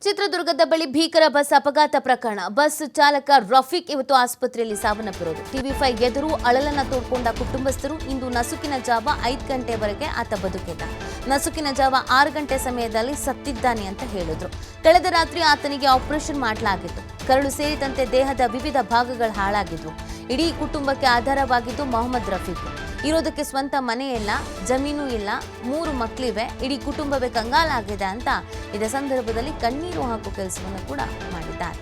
ಚಿತ್ರದುರ್ಗದ ಬಳಿ ಭೀಕರ ಬಸ್ ಅಪಘಾತ ಪ್ರಕರಣ. ಬಸ್ ಚಾಲಕ ರಫೀಕ್ ಇವತ್ತು ಆಸ್ಪತ್ರೆಯಲ್ಲಿ ಸಾವನ್ನಪ್ಪಿರೋದು. ಟಿವಿ5 ಎದುರು ಅಳಲನ್ನ ತೋಡ್ಕೊಂಡ ಕುಟುಂಬಸ್ಥರು ಇಂದು ನಸುಕಿನ ಜಾವ 5 ಗಂಟೆವರೆಗೆ ಆತ ಬದುಕಿದ್ದ. ನಸುಕಿನ ಜಾವ 6 ಗಂಟೆ ಸಮಯದಲ್ಲಿ ಸತ್ತಿದ್ದಾನೆ ಅಂತ ಹೇಳಿದ್ರು. ಕಳೆದ ರಾತ್ರಿ ಆತನಿಗೆ ಆಪರೇಷನ್ ಮಾಡಲಾಗಿತ್ತು. ಕರಳು ಸೇರಿದಂತೆ ದೇಹದ ವಿವಿಧ ಭಾಗಗಳು ಹಾಳಾಗಿದ್ವು. ಇಡೀ ಕುಟುಂಬಕ್ಕೆ ಆಧಾರವಾಗಿದ್ದು ಮೊಹಮ್ಮದ್ ರಫೀಕ್. ಇರೋದಕ್ಕೆ ಸ್ವಂತ ಮನೆ ಇಲ್ಲ, ಜಮೀನು ಇಲ್ಲ, 3 ಮಕ್ಕಳಿವೆ. ಇಡೀ ಕುಟುಂಬವೇ ಕಂಗಾಲಾಗಿದೆ ಅಂತ ಇದೇ ಸಂದರ್ಭದಲ್ಲಿ ಕಣ್ಣೀರು ಹಾಕುವ ಕೆಲಸವನ್ನು ಕೂಡ ಮಾಡಿದ್ದಾರೆ.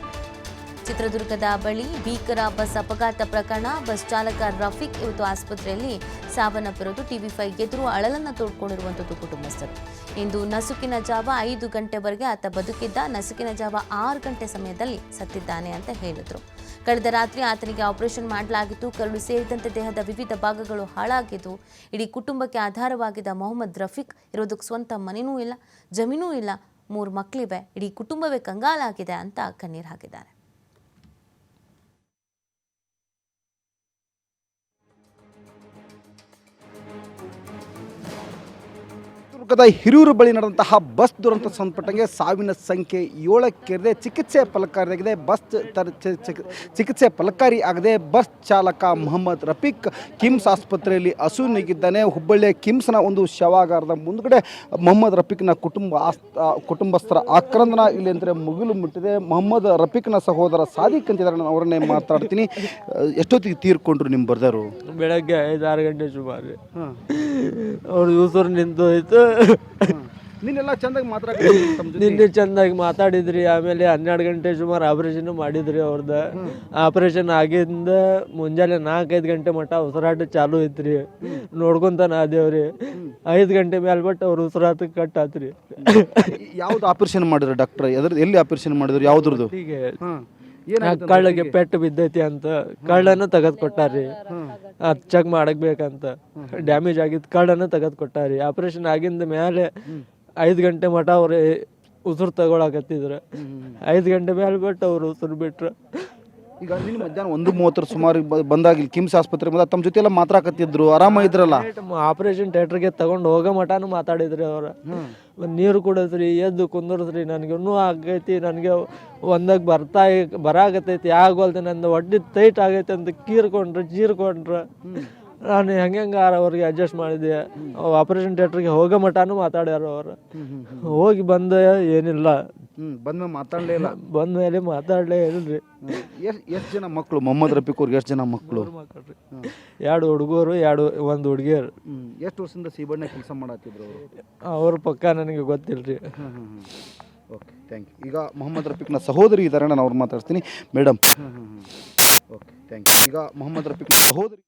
ಚಿತ್ರದುರ್ಗದ ಬಳಿ ಭೀಕರ ಬಸ್ ಅಪಘಾತ ಪ್ರಕರಣ. ಬಸ್ ಚಾಲಕ ರಫೀಕ್ ಇವತ್ತು ಆಸ್ಪತ್ರೆಯಲ್ಲಿ ಸಾವನ್ನಪ್ಪಿರೋದು. ಟಿವಿ5 ಎದುರು ಅಳಲನ್ನ ತೋಡ್ಕೊಂಡಿರುವಂಥದ್ದು ಕುಟುಂಬಸ್ಥರು. ಇಂದು ನಸುಕಿನ ಜಾವ 5 ಗಂಟೆವರೆಗೆ ಆತ ಬದುಕಿದ್ದ. ನಸುಕಿನ ಜಾವ 6 ಗಂಟೆ ಸಮಯದಲ್ಲಿ ಸತ್ತಿದ್ದಾನೆ ಅಂತ ಹೇಳಿದ್ರು. ಕಳೆದ ರಾತ್ರಿ ಆತನಿಗೆ ಆಪರೇಷನ್ ಮಾಡಲಾಗಿತ್ತು. ಕರಳು ಸೇರಿದಂತೆ ದೇಹದ ವಿವಿಧ ಭಾಗಗಳು ಹಾಳಾಗಿದ್ದು. ಇಡೀ ಕುಟುಂಬಕ್ಕೆ ಆಧಾರವಾಗಿದ್ದ ಮೊಹಮ್ಮದ್ ರಫೀಕ್ ಇರೋದಕ್ಕೆ ಸ್ವಂತ ಮನೆಯೂ ಇಲ್ಲ, ಜಮೀನೂ ಇಲ್ಲ, 3 ಮಕ್ಕಳಿವೆ. ಇಡೀ ಕುಟುಂಬವೇ ಕಂಗಾಲಾಗಿದೆ ಅಂತ ಕಣ್ಣೀರು ಹಾಕಿದ್ದಾರೆ. ಚಿತ್ರದುರ್ಗದ ಹಿರಿಯೂರು ಬಳಿ ನಡೆದಂತಹ ಬಸ್ ದುರಂತ ಸಂಬಂಧಪಟ್ಟಂಗೆ ಸಾವಿನ ಸಂಖ್ಯೆ 7ಕ್ಕೇರಿದೆ. ಚಿಕಿತ್ಸೆ ಫಲಕಾರಿಯಾಗಿದೆ. ಚಿಕಿತ್ಸೆ ಫಲಕಾರಿ ಆಗದೆ ಬಸ್ ಚಾಲಕ ಮೊಹಮ್ಮದ್ ರಫೀಕ್ ಕಿಮ್ಸ್ ಆಸ್ಪತ್ರೆಯಲ್ಲಿ ಅಸುನೀಗಿದ್ದಾನೆ. ಹುಬ್ಬಳ್ಳಿಯ ಕಿಮ್ಸ್ನ ಒಂದು ಶವಾಗಾರದ ಮುಂದುಗಡೆ ಮೊಹಮ್ಮದ್ ರಫೀಕ್ನ ಕುಟುಂಬಸ್ಥರ ಆಕ್ರಂದನ ಇಲ್ಲಿ ಅಂದರೆ ಮುಗಿಲು ಮುಟ್ಟಿದೆ. ಮೊಹಮ್ಮದ್ ರಫೀಕ್ನ ಸಹೋದರ ಸಾದಿಕ್ ಅಂತಿದ್ದಾರೆ. ಅವರನ್ನೇ ಮಾತಾಡ್ತೀನಿ. ಎಷ್ಟೊತ್ತಿಗೆ ತೀರ್ಕೊಂಡ್ರು ನಿಮ್ಮ ಬರ್ದರು? ಬೆಳಗ್ಗೆ 5-6 ಗಂಟೆ ಸುಮಾರು. ಅವ್ರು ಉಸಿರು ನಿಂತೋಯ್ತು. ನೀನೆಲ್ಲ ಚಂದಾಗಿ ನಿನ್ನೆ ಚಂದಾಗಿ ಮಾತಾಡಿದ್ರಿ. ಆಮೇಲೆ 12 ಗಂಟೆ ಸುಮಾರು ಆಪರೇಷನ್ ಮಾಡಿದ್ರಿ. ಅವ್ರದ್ದು ಆಪರೇಷನ್ ಆಗಿಂದ ಮುಂಜಾನೆ 4-5 ಗಂಟೆ ಮಟ್ಟ ಉಸಿರಾಟ ಚಾಲು ಐತ್ರಿ. ನೋಡ್ಕೊಂತಾನ ಅದೇವ್ರಿ. 5 ಗಂಟೆ ಮೇಲೆ ಬಟ್ ಅವ್ರ ಉಸಿರಾಟ ಕಟ್ ಆತ್ರಿ. ಯಾವ್ದು ಆಪರೇಷನ್ ಮಾಡಿದ್ರು ಡಾಕ್ಟರ್? ಎಲ್ಲಿ ಆಪರೇಷನ್ ಮಾಡಿದ್ರು? ಯಾವ್ದ್ರದ್ದು? ಕಳ್ಳಿಗೆ ಪೆಟ್ಟು ಬಿದ್ದೈತಿ ಅಂತ ಕಳ್ಳನ್ನು ತೆಗೆದು ಕೊಟ್ಟಾರಿ. ಅದು ಚೆಕ್ ಮಾಡಕ್ ಬೇಕಂತ ಡ್ಯಾಮೇಜ್ ಆಗಿದ್ದು ಕಳ್ಳನ್ನು ತೆಗೆದು ಕೊಟ್ಟಾರಿ. ಆಪರೇಷನ್ ಆಗಿಂದ ಮೇಲೆ 5 ಗಂಟೆ ಮಠ ಅವ್ರು ಉಸಿರು ತಗೊಳಕತ್ತಿದ್ರು. 5 ಗಂಟೆ ಮೇಲೆ ಬಿಟ್ಟು ಅವ್ರು ಉಸಿರು ಬಿಟ್ರು. ಈಗ ನಿನ್ನ ಮಧ್ಯಾಹ್ನ 1:30 ಸುಮಾರು ಬಂದಾಗಿಲ್ಲ ಕಿಮ್ಸ್ ಆಸ್ಪತ್ರೆ ಬಂದ ತಮ್ಮ ಜೊತೆ ಎಲ್ಲ ಮಾತಾಡಕತ್ತಿದ್ರು, ಆರಾಮ ಇದ್ರಲ್ಲ? ಆಪರೇಷನ್ ಥಿಯೇಟರ್ಗೆ ತಗೊಂಡು ಹೋಗೋ ಮಠನೂ ಮಾತಾಡಿದ್ರಿ ಅವ್ರ. ನೀರು ಕುಡಿದ್ರಿ, ಎದ್ದು ಕುಂದರ್ಸ್ರಿ. ನನಗೆ ಇನ್ನೂ ಆಗೈತಿ, ನನಗೆ ಒಂದಾಗ ಬರಾಗತ್ತೈತಿ, ಆಗೋಲ್ತೆ, ನಂದು ಹೊಟ್ಟೆ ಟೈಟ್ ಆಗೈತೆ ಅಂತ ಚೀರ್ಕೊಂಡ್ರೆ ನಾನು ಹೆಂಗೆ ಅವ್ರಿಗೆ ಅಡ್ಜಸ್ಟ್ ಮಾಡಿದೆ. ಆಪರೇಷನ್ ಥಿಯೇಟ್ರಿಗೆ ಹೋಗೋ ಮಠನೂ ಮಾತಾಡ್ಯಾರ ಅವ್ರು. ಹೋಗಿ ಬಂದ ಏನಿಲ್ಲ, ಬಂದ ಮೇಲೆ ಮಾತಾಡಲೇ ಇಲ್ರಿ. ಎಷ್ಟು ಜನ ಮಕ್ಕಳು ಮೊಹಮ್ಮದ್ ರಫೀಕ್ ಅವ್ರಿಗೆ? ಎಷ್ಟು ಜನ ಮಕ್ಕಳು? 2 ಹುಡುಗರು, 1 ಹುಡುಗಿಯರು. ಎಷ್ಟು ವರ್ಷದಿಂದ ಸೀಬಣ್ಣ ಕೆಲಸ ಮಾಡತ್ತಿದ್ರು ಅವ್ರ ಪಕ್ಕ ನನಗೆ ಗೊತ್ತಿಲ್ರಿ. Okay, thank you. ಈಗ ಮೊಹಮ್ಮದ್ ರಫೀಕ್ನ ಸಹೋದರಿ ಇದ್ದಾರೆ, ನಾನು ಅವ್ರು ಮಾತಾಡ್ತೀನಿ. Madam, okay, thank you. ಈಗ ಮೊಹಮ್ಮದ್ ರಫೀಕ್ನ ಸಹೋದರಿ